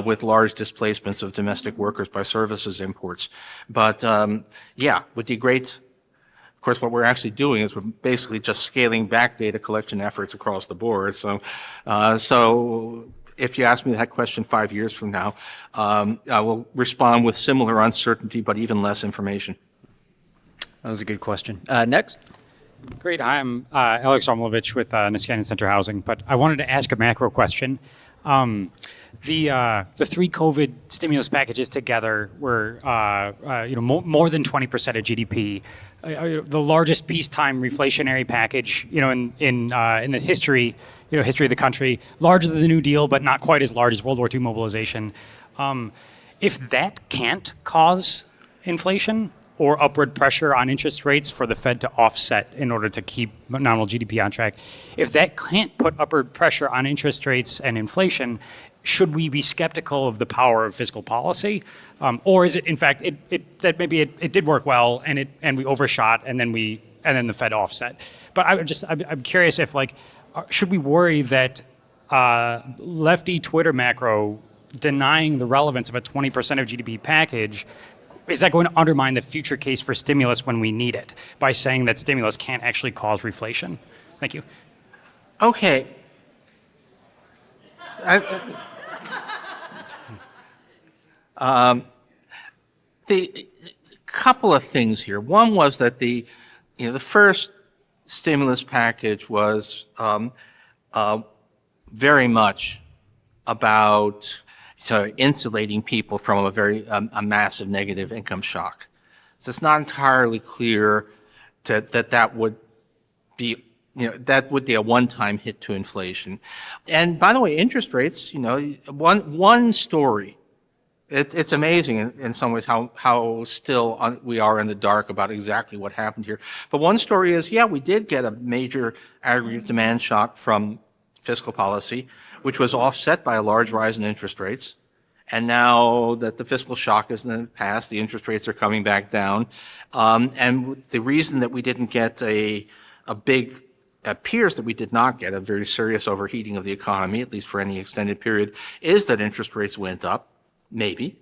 with large displacements of domestic workers by services imports. But would be great. Of course, what we're actually doing is we're basically just scaling back data collection efforts across the board. So if you ask me that question 5 years from now, I will respond with similar uncertainty, but even less information. That was a good question. Next. Great. Hi, I'm Alex Omlovich with Niskanen Center Housing, but I wanted to ask a macro question. The three COVID stimulus packages together were more than 20% of GDP. The largest peacetime reflationary package in the history of the country, larger than the New Deal, but not quite as large as World War II mobilization. If that can't cause inflation or upward pressure on interest rates for the Fed to offset in order to keep nominal GDP on track, if that can't put upward pressure on interest rates and inflation, should we be skeptical of the power of fiscal policy, or is it in fact that maybe it did work well and we overshot and then the Fed offset? But I'm curious if should we worry that lefty Twitter macro denying the relevance of a 20% of GDP package, is that going to undermine the future case for stimulus when we need it by saying that stimulus can't actually cause reflation? Thank you. Okay. The couple of things here. One was that the first stimulus package was very much about insulating people from a massive negative income shock. So it's not entirely clear that would be a one-time hit to inflation. And by the way, interest rates, one story. It's amazing in some ways how still we are in the dark about exactly what happened here. But one story is, we did get a major aggregate demand shock from fiscal policy, which was offset by a large rise in interest rates. And now that the fiscal shock is in the past, the interest rates are coming back down. And the reason that we didn't get appears that we did not get a very serious overheating of the economy, at least for any extended period, is that interest rates went up. Maybe,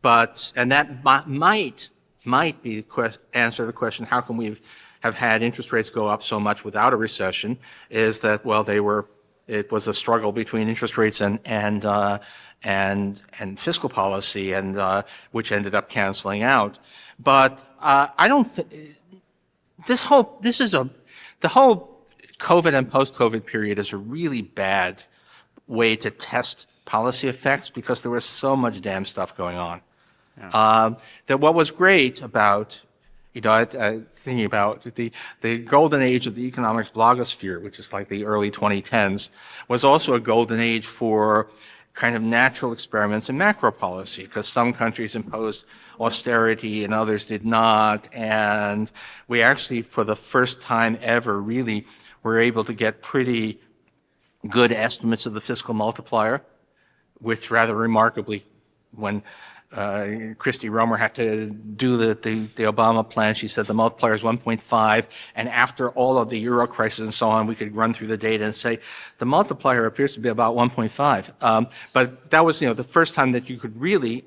and that might be answer the question: how can we have had interest rates go up so much without a recession? Is that it was a struggle between interest rates and fiscal policy, and which ended up canceling out. But I don't think the whole COVID and post-COVID period is a really bad way to test policy effects because there was so much damn stuff going on. Yeah. That what was great about, thinking about the golden age of the economics blogosphere, which is like the early 2010s, was also a golden age for kind of natural experiments in macro policy, because some countries imposed austerity and others did not. And we actually, for the first time ever, really were able to get pretty good estimates of the fiscal multiplier, which rather remarkably, when Christy Romer had to do the Obama plan, she said the multiplier is 1.5, and after all of the euro crisis and so on, we could run through the data and say the multiplier appears to be about 1.5. But that was the first time that you could really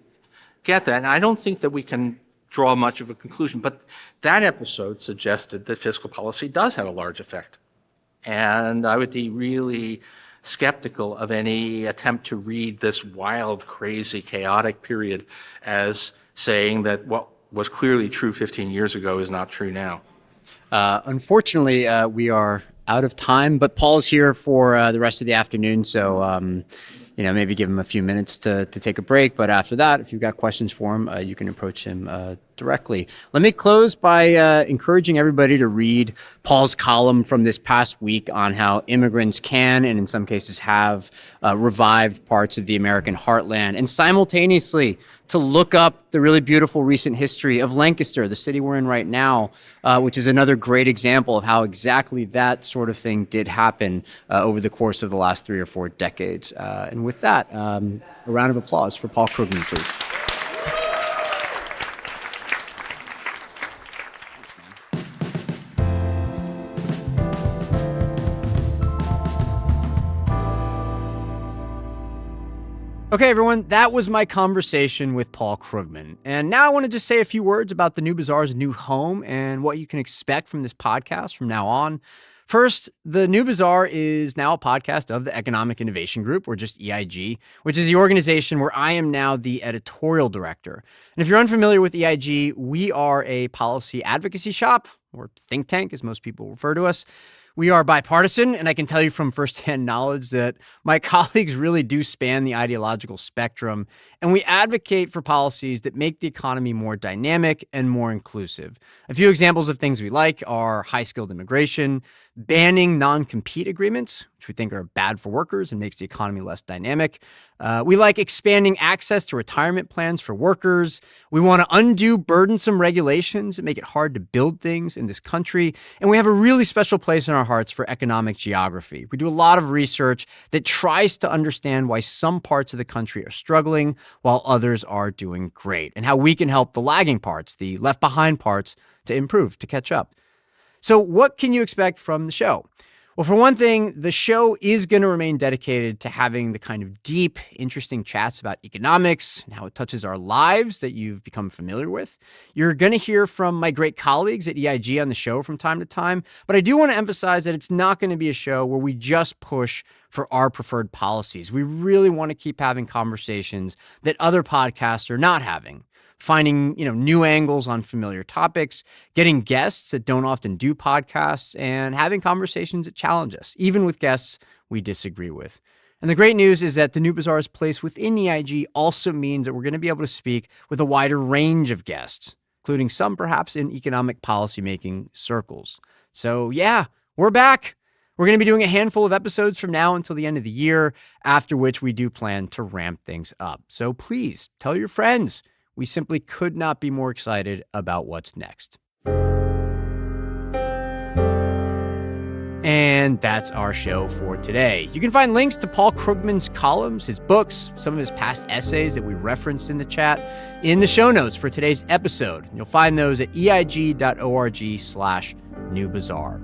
get that, and I don't think that we can draw much of a conclusion, but that episode suggested that fiscal policy does have a large effect. And I would be really skeptical of any attempt to read this wild, crazy, chaotic period as saying that what was clearly true 15 years ago is not true now. Unfortunately, we are out of time, but Paul's here for the rest of the afternoon, so maybe give him a few minutes to take a break. But after that, if you've got questions for him, you can approach him directly. Let me close by encouraging everybody to read Paul's column from this past week on how immigrants can, and in some cases have, revived parts of the American heartland, and simultaneously to look up the really beautiful recent history of Lancaster, the city we're in right now, which is another great example of how exactly that sort of thing did happen over the course of the last 3 or 4 decades. And with that, a round of applause for Paul Krugman, please. Okay, everyone, that was my conversation with Paul Krugman. And now I want to just say a few words about the New Bazaar's new home and what you can expect from this podcast from now on. First, the New Bazaar is now a podcast of the Economic Innovation Group, or just EIG, which is the organization where I am now the editorial director. And if you're unfamiliar with EIG, we are a policy advocacy shop. or think tank, as most people refer to us. We are bipartisan, and I can tell you from firsthand knowledge that my colleagues really do span the ideological spectrum, and we advocate for policies that make the economy more dynamic and more inclusive. A few examples of things we like are high-skilled immigration, banning non-compete agreements, which we think are bad for workers and makes the economy less dynamic. We like expanding access to retirement plans for workers. We want to undo burdensome regulations that make it hard to build things in this country. And we have a really special place in our hearts for economic geography. We do a lot of research that tries to understand why some parts of the country are struggling while others are doing great, and how we can help the lagging parts, the left behind parts, to improve, to catch up. So what can you expect from the show? Well, for one thing, the show is going to remain dedicated to having the kind of deep, interesting chats about economics and how it touches our lives that you've become familiar with. You're going to hear from my great colleagues at EIG on the show from time to time, but I do want to emphasize that it's not going to be a show where we just push for our preferred policies. We really want to keep having conversations that other podcasts are not having. Finding, new angles on familiar topics, getting guests that don't often do podcasts, and having conversations that challenge us, even with guests we disagree with. And the great news is that the New Bazaar's place within EIG also means that we're going to be able to speak with a wider range of guests, including some perhaps in economic policymaking circles. So yeah, we're back. We're going to be doing a handful of episodes from now until the end of the year, after which we do plan to ramp things up. So please tell your friends. We simply could not be more excited about what's next. And that's our show for today. You can find links to Paul Krugman's columns, his books, some of his past essays that we referenced in the chat in the show notes for today's episode. You'll find those at eig.org/newbazaar.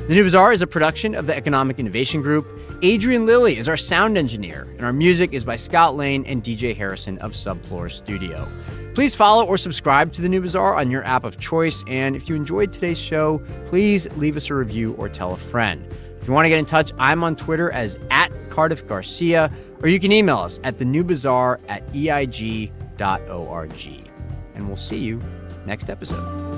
The New Bazaar is a production of the Economic Innovation Group. Adrian Lilly is our sound engineer, and our music is by Scott Lane and DJ Harrison of Subfloor Studio. Please follow or subscribe to The New Bazaar on your app of choice, and if you enjoyed today's show, please leave us a review or tell a friend. If you want to get in touch, I'm on Twitter as @CardiffGarcia, or you can email us at thenewbazaar@eig.org. And we'll see you next episode.